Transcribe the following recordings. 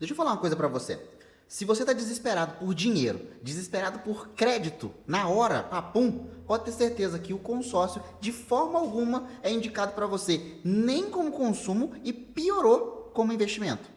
Deixa eu falar uma coisa para você. Se você está desesperado por dinheiro, desesperado por crédito, na hora, papum, pode ter certeza que o consórcio, de forma alguma, é indicado para você, nem como consumo e piorou como investimento.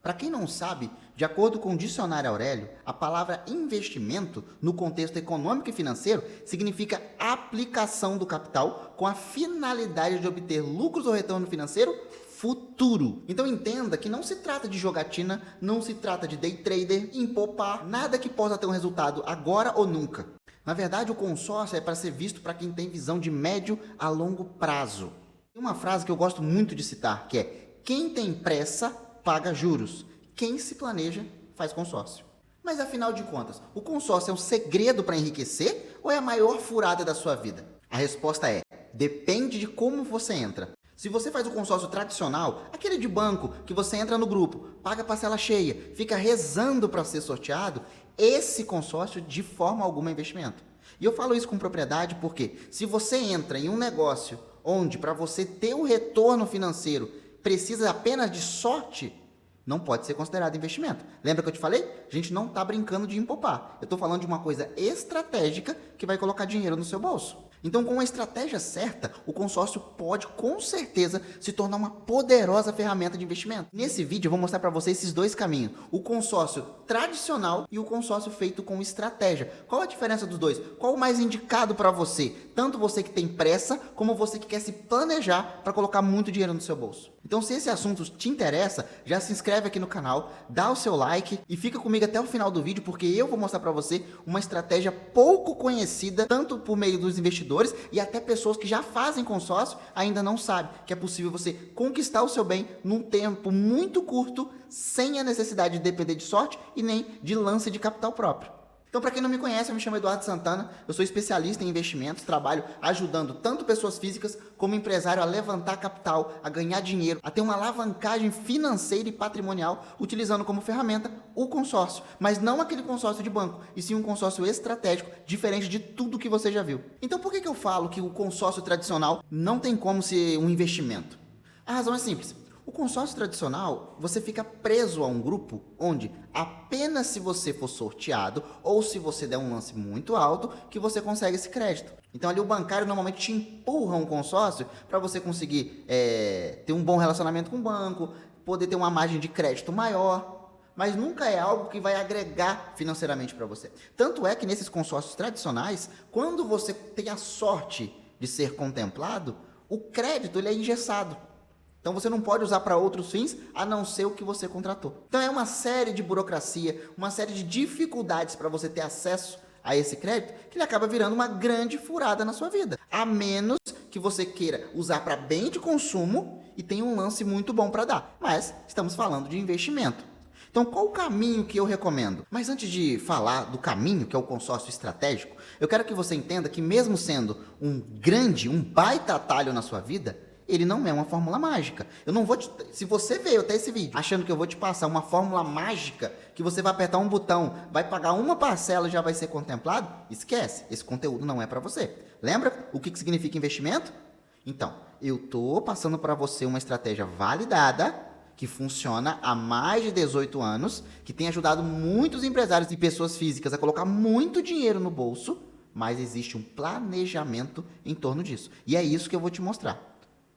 Para quem não sabe, de acordo com o dicionário Aurélio, a palavra investimento, no contexto econômico e financeiro, significa aplicação do capital com a finalidade de obter lucros ou retorno financeiro futuro. Então entenda que não se trata de jogatina, não se trata de day trader, empopar, nada que possa ter um resultado agora ou nunca. Na verdade, o consórcio é para ser visto para quem tem visão de médio a longo prazo. Tem uma frase que eu gosto muito de citar, que é: quem tem pressa paga juros, quem se planeja faz consórcio. Mas afinal de contas, o consórcio é um segredo para enriquecer ou é a maior furada da sua vida? A resposta é: depende de como você entra. Se você faz o consórcio tradicional, aquele de banco, que você entra no grupo, paga parcela cheia, fica rezando para ser sorteado, esse consórcio de forma alguma é investimento. E eu falo isso com propriedade porque se você entra em um negócio onde para você ter um retorno financeiro precisa apenas de sorte, não pode ser considerado investimento. Lembra que eu te falei? A gente não está brincando de empopar. Eu estou falando de uma coisa estratégica que vai colocar dinheiro no seu bolso. Então, com a estratégia certa, o consórcio pode, com certeza, se tornar uma poderosa ferramenta de investimento. Nesse vídeo, eu vou mostrar para você esses dois caminhos. O consórcio tradicional e o consórcio feito com estratégia. Qual a diferença dos dois? Qual o mais indicado para você? Tanto você que tem pressa, como você que quer se planejar para colocar muito dinheiro no seu bolso. Então, se esse assunto te interessa, já se inscreve aqui no canal, dá o seu like e fica comigo até o final do vídeo, porque eu vou mostrar para você uma estratégia pouco conhecida, tanto por meio dos investidores e até pessoas que já fazem consórcio ainda não sabem que é possível você conquistar o seu bem num tempo muito curto, sem a necessidade de depender de sorte e nem de lance de capital próprio. Então, para quem não me conhece, eu me chamo Eduardo Santana, eu sou especialista em investimentos, trabalho ajudando tanto pessoas físicas como empresário a levantar capital, a ganhar dinheiro, a ter uma alavancagem financeira e patrimonial, utilizando como ferramenta o consórcio, mas não aquele consórcio de banco, e sim um consórcio estratégico, diferente de tudo que você já viu. Então, por que eu falo que o consórcio tradicional não tem como ser um investimento? A razão é simples. O consórcio tradicional, você fica preso a um grupo onde apenas se você for sorteado ou se você der um lance muito alto que você consegue esse crédito. Então ali o bancário normalmente te empurra um consórcio para você conseguir ter um bom relacionamento com o banco, poder ter uma margem de crédito maior, mas nunca é algo que vai agregar financeiramente para você. Tanto é que nesses consórcios tradicionais, quando você tem a sorte de ser contemplado, o crédito ele é engessado. Então você não pode usar para outros fins, a não ser o que você contratou. Então é uma série de burocracia, uma série de dificuldades para você ter acesso a esse crédito, que ele acaba virando uma grande furada na sua vida. A menos que você queira usar para bem de consumo e tenha um lance muito bom para dar. Mas estamos falando de investimento. Então, qual o caminho que eu recomendo? Mas antes de falar do caminho, que é o consórcio estratégico, eu quero que você entenda que mesmo sendo um baita atalho na sua vida, ele não é uma fórmula mágica. Eu não vou se você veio até esse vídeo achando que eu vou te passar uma fórmula mágica, que você vai apertar um botão, vai pagar uma parcela e já vai ser contemplado, esquece. Esse conteúdo não é para você. Lembra o que significa investimento? Então, eu tô passando para você uma estratégia validada, que funciona há mais de 18 anos, que tem ajudado muitos empresários e pessoas físicas a colocar muito dinheiro no bolso, mas existe um planejamento em torno disso. E é isso que eu vou te mostrar.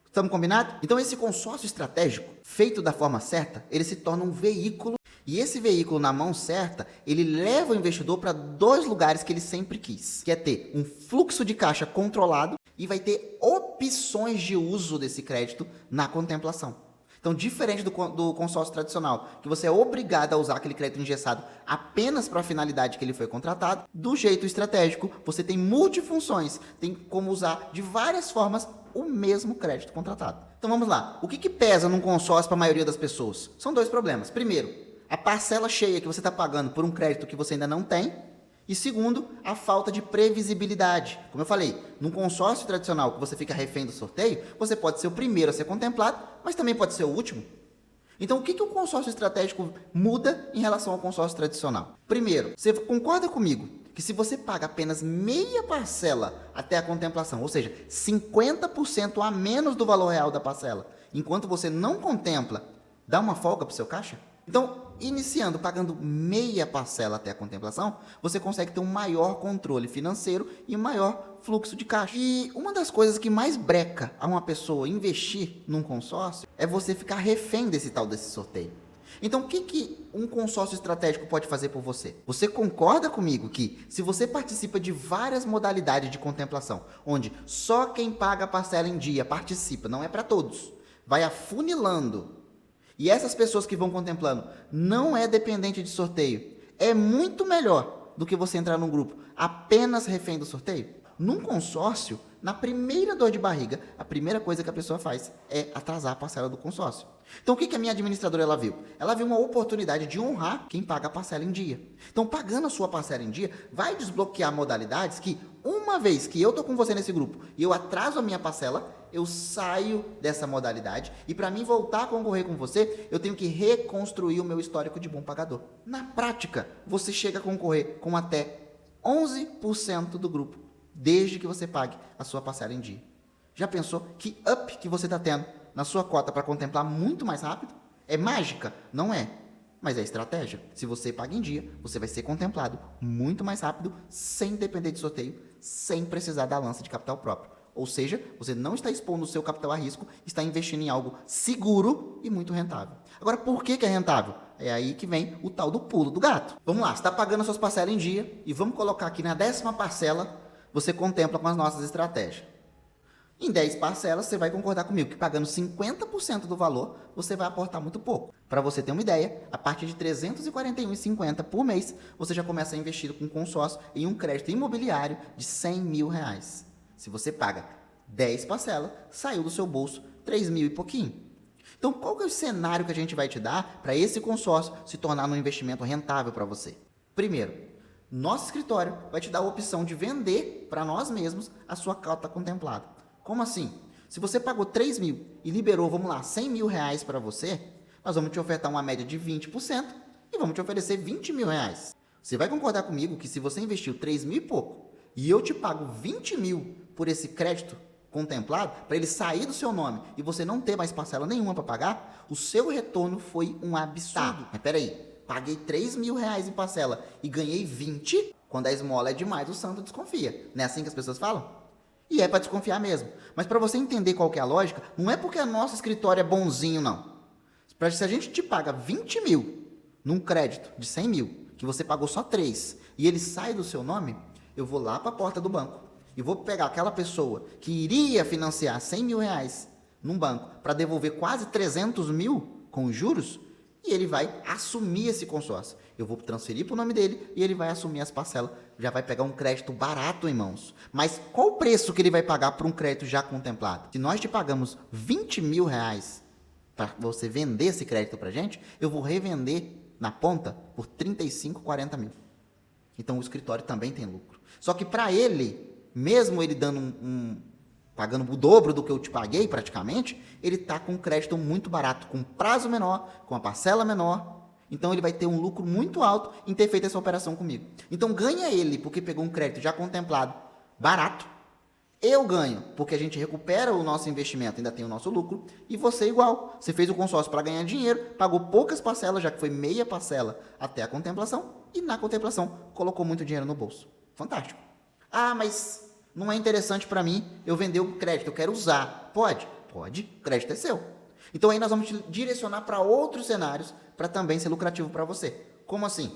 Estamos combinados? Então esse consórcio estratégico, feito da forma certa, ele se torna um veículo, e esse veículo na mão certa, ele leva o investidor para dois lugares que ele sempre quis, que é ter um fluxo de caixa controlado e vai ter opções de uso desse crédito na contemplação. Então, diferente do consórcio tradicional, que você é obrigado a usar aquele crédito engessado apenas para a finalidade que ele foi contratado, do jeito estratégico, você tem multifunções, tem como usar de várias formas o mesmo crédito contratado. Então vamos lá, o que pesa num consórcio para a maioria das pessoas? São dois problemas. Primeiro, a parcela cheia que você está pagando por um crédito que você ainda não tem. E segundo, a falta de previsibilidade. Como eu falei, num consórcio tradicional que você fica refém do sorteio, você pode ser o primeiro a ser contemplado, mas também pode ser o último. Então, o que o consórcio estratégico muda em relação ao consórcio tradicional? Primeiro, você concorda comigo que se você paga apenas meia parcela até a contemplação, ou seja, 50% a menos do valor real da parcela, enquanto você não contempla Dá uma folga para o seu caixa? Então, iniciando pagando meia parcela até a contemplação, você consegue ter um maior controle financeiro e um maior fluxo de caixa. E uma das coisas que mais breca a uma pessoa investir num consórcio é você ficar refém desse sorteio. Então, o que um consórcio estratégico pode fazer por você? Você concorda comigo que, se você participa de várias modalidades de contemplação, onde só quem paga a parcela em dia participa, não é para todos, vai afunilando, e essas pessoas que vão contemplando não é dependente de sorteio, é muito melhor do que você entrar num grupo apenas refém do sorteio? Num consórcio, na primeira dor de barriga, a primeira coisa que a pessoa faz é atrasar a parcela do consórcio. Então, o que a minha administradora ela viu? Ela viu uma oportunidade de honrar quem paga a parcela em dia. Então, pagando a sua parcela em dia, vai desbloquear modalidades que, uma vez que eu estou com você nesse grupo e eu atraso a minha parcela, eu saio dessa modalidade e, para mim voltar a concorrer com você, eu tenho que reconstruir o meu histórico de bom pagador. Na prática, você chega a concorrer com até 11% do grupo, desde que você pague a sua parcela em dia. Já pensou que up que você está tendo na sua cota para contemplar muito mais rápido? É mágica? Não é. Mas é estratégia. Se você paga em dia, você vai ser contemplado muito mais rápido, sem depender de sorteio, sem precisar da lança de capital próprio. Ou seja, você não está expondo o seu capital a risco, está investindo em algo seguro e muito rentável. Agora, por que é rentável? É aí que vem o tal do pulo do gato. Vamos lá, você está pagando as suas parcelas em dia e vamos colocar aqui na 10ª parcela, você contempla com as nossas estratégias. Em 10 parcelas, você vai concordar comigo que pagando 50% do valor, você vai aportar muito pouco. Para você ter uma ideia, a partir de R$ 341,50 por mês, você já começa a investir com consórcio em um crédito imobiliário de R$100 mil. Se você paga 10 parcelas, saiu do seu bolso 3 mil e pouquinho. Então, qual que é o cenário que a gente vai te dar para esse consórcio se tornar um investimento rentável para você? Primeiro, nosso escritório vai te dar a opção de vender para nós mesmos a sua cota contemplada. Como assim? Se você pagou 3 mil e liberou, vamos lá, 100 mil reais para você, nós vamos te ofertar uma média de 20% e vamos te oferecer 20 mil reais. Você vai concordar comigo que, se você investiu 3 mil e pouco e eu te pago 20 mil por esse crédito contemplado, para ele sair do seu nome e você não ter mais parcela nenhuma para pagar, o seu retorno foi um absurdo. Mas peraí, paguei 3 mil reais em parcela e ganhei 20, quando a esmola é demais, o santo desconfia. Não é assim que as pessoas falam? E é para desconfiar mesmo. Mas para você entender qual que é a lógica, não é porque o nosso escritório é bonzinho, não. Se a gente te paga 20 mil num crédito de 100 mil, que você pagou só 3, e ele sai do seu nome, eu vou lá para a porta do banco e vou pegar aquela pessoa que iria financiar 100 mil reais num banco para devolver quase 300 mil com os juros, e ele vai assumir esse consórcio. Eu vou transferir para o nome dele e ele vai assumir as parcelas. Já vai pegar um crédito barato em mãos. Mas qual o preço que ele vai pagar por um crédito já contemplado? Se nós te pagamos 20 mil reais para você vender esse crédito para a gente, eu vou revender na ponta por 35, 40 mil. Então o escritório também tem lucro. Só que para ele, mesmo ele dando pagando o dobro do que eu te paguei praticamente, ele está com um crédito muito barato, com prazo menor, com a parcela menor. Então ele vai ter um lucro muito alto em ter feito essa operação comigo. Então ganha ele porque pegou um crédito já contemplado barato. Eu ganho porque a gente recupera o nosso investimento, ainda tem o nosso lucro. E você igual. Você fez o consórcio para ganhar dinheiro, pagou poucas parcelas, já que foi meia parcela até a contemplação. E na contemplação colocou muito dinheiro no bolso. Fantástico. Ah, mas não é interessante para mim eu vender o crédito, eu quero usar. Pode? Pode. O crédito é seu. Então aí nós vamos te direcionar para outros cenários para também ser lucrativo para você. Como assim?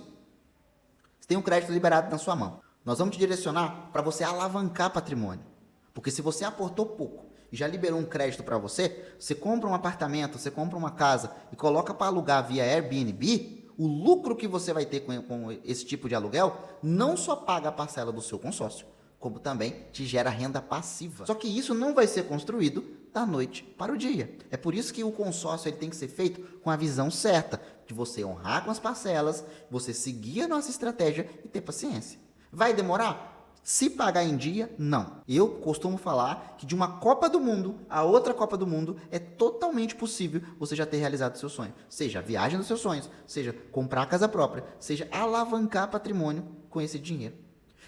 Você tem um crédito liberado na sua mão. Nós vamos te direcionar para você alavancar patrimônio. Porque se você aportou pouco e já liberou um crédito para você, você compra um apartamento, você compra uma casa e coloca para alugar via Airbnb, o lucro que você vai ter com esse tipo de aluguel não só paga a parcela do seu consórcio, como também te gera renda passiva. Só que isso não vai ser construído da noite para o dia. É por isso que o consórcio ele tem que ser feito com a visão certa, de você honrar com as parcelas, você seguir a nossa estratégia e ter paciência. Vai demorar? Se pagar em dia, não. Eu costumo falar que de uma Copa do Mundo a outra Copa do Mundo é totalmente possível você já ter realizado o seu sonho. Seja a viagem dos seus sonhos, seja comprar a casa própria, seja alavancar patrimônio com esse dinheiro.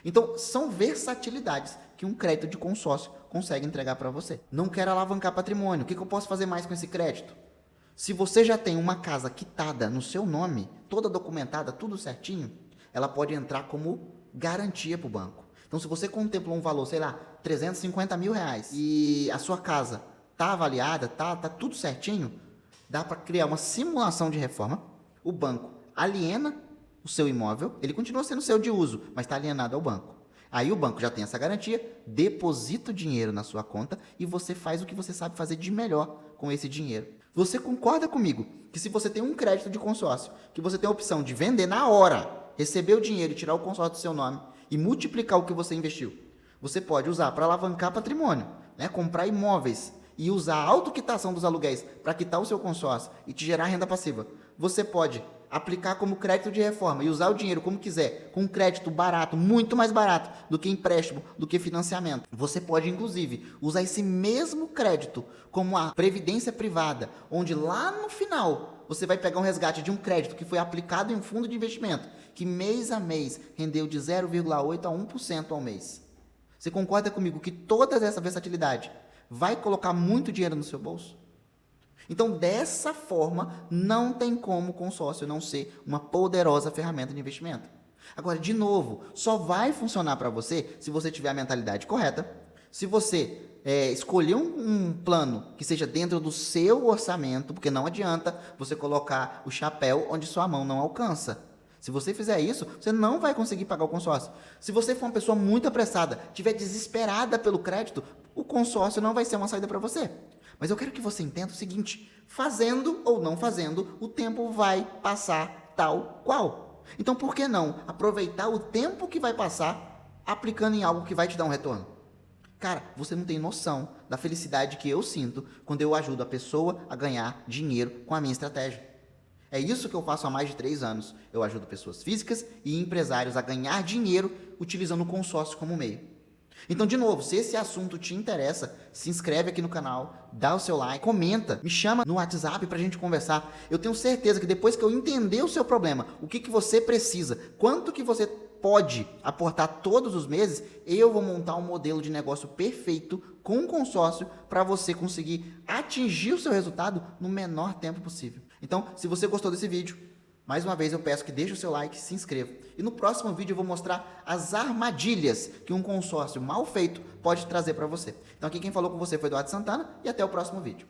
Então, são versatilidades que um crédito de consórcio consegue entregar para você. Não quero alavancar patrimônio. O que eu posso fazer mais com esse crédito? Se você já tem uma casa quitada no seu nome, toda documentada, tudo certinho, ela pode entrar como garantia para o banco. Então, se você contemplou um valor, sei lá, 350 mil reais e a sua casa está avaliada, tá tudo certinho, dá para criar uma simulação de reforma. O banco aliena o seu imóvel, ele continua sendo seu de uso, mas está alienado ao banco. Aí o banco já tem essa garantia, deposita o dinheiro na sua conta e você faz o que você sabe fazer de melhor com esse dinheiro. Você concorda comigo que se você tem um crédito de consórcio, que você tem a opção de vender na hora, receber o dinheiro e tirar o consórcio do seu nome e multiplicar o que você investiu, você pode usar para alavancar patrimônio, né? Comprar imóveis e usar a autoquitação dos aluguéis para quitar o seu consórcio e te gerar renda passiva. Você pode aplicar como crédito de reforma e usar o dinheiro como quiser, com crédito barato, muito mais barato do que empréstimo, do que financiamento. Você pode, inclusive, usar esse mesmo crédito como a previdência privada, onde lá no final você vai pegar um resgate de um crédito que foi aplicado em um fundo de investimento, que mês a mês rendeu de 0,8% a 1% ao mês. Você concorda comigo que toda essa versatilidade vai colocar muito dinheiro no seu bolso? Então, dessa forma, não tem como o consórcio não ser uma poderosa ferramenta de investimento. Agora, de novo, só vai funcionar para você se você tiver a mentalidade correta, se você escolher um plano que seja dentro do seu orçamento, porque não adianta você colocar o chapéu onde sua mão não alcança. Se você fizer isso, você não vai conseguir pagar o consórcio. Se você for uma pessoa muito apressada, estiver desesperada pelo crédito, o consórcio não vai ser uma saída para você. Mas eu quero que você entenda o seguinte: fazendo ou não fazendo, o tempo vai passar tal qual. Então, por que não aproveitar o tempo que vai passar aplicando em algo que vai te dar um retorno? Cara, você não tem noção da felicidade que eu sinto quando eu ajudo a pessoa a ganhar dinheiro com a minha estratégia. É isso que eu faço há mais de 3 anos. Eu ajudo pessoas físicas e empresários a ganhar dinheiro utilizando o consórcio como meio. Então, de novo, se esse assunto te interessa, se inscreve aqui no canal, dá o seu like, comenta, me chama no WhatsApp pra gente conversar. Eu tenho certeza que depois que eu entender o seu problema, o que você precisa, quanto que você pode aportar todos os meses, eu vou montar um modelo de negócio perfeito com um consórcio para você conseguir atingir o seu resultado no menor tempo possível. Então, se você gostou desse vídeo, mais uma vez eu peço que deixe o seu like, se inscreva. E no próximo vídeo eu vou mostrar as armadilhas que um consórcio mal feito pode trazer para você. Então aqui quem falou com você foi Eduardo Santana e até o próximo vídeo.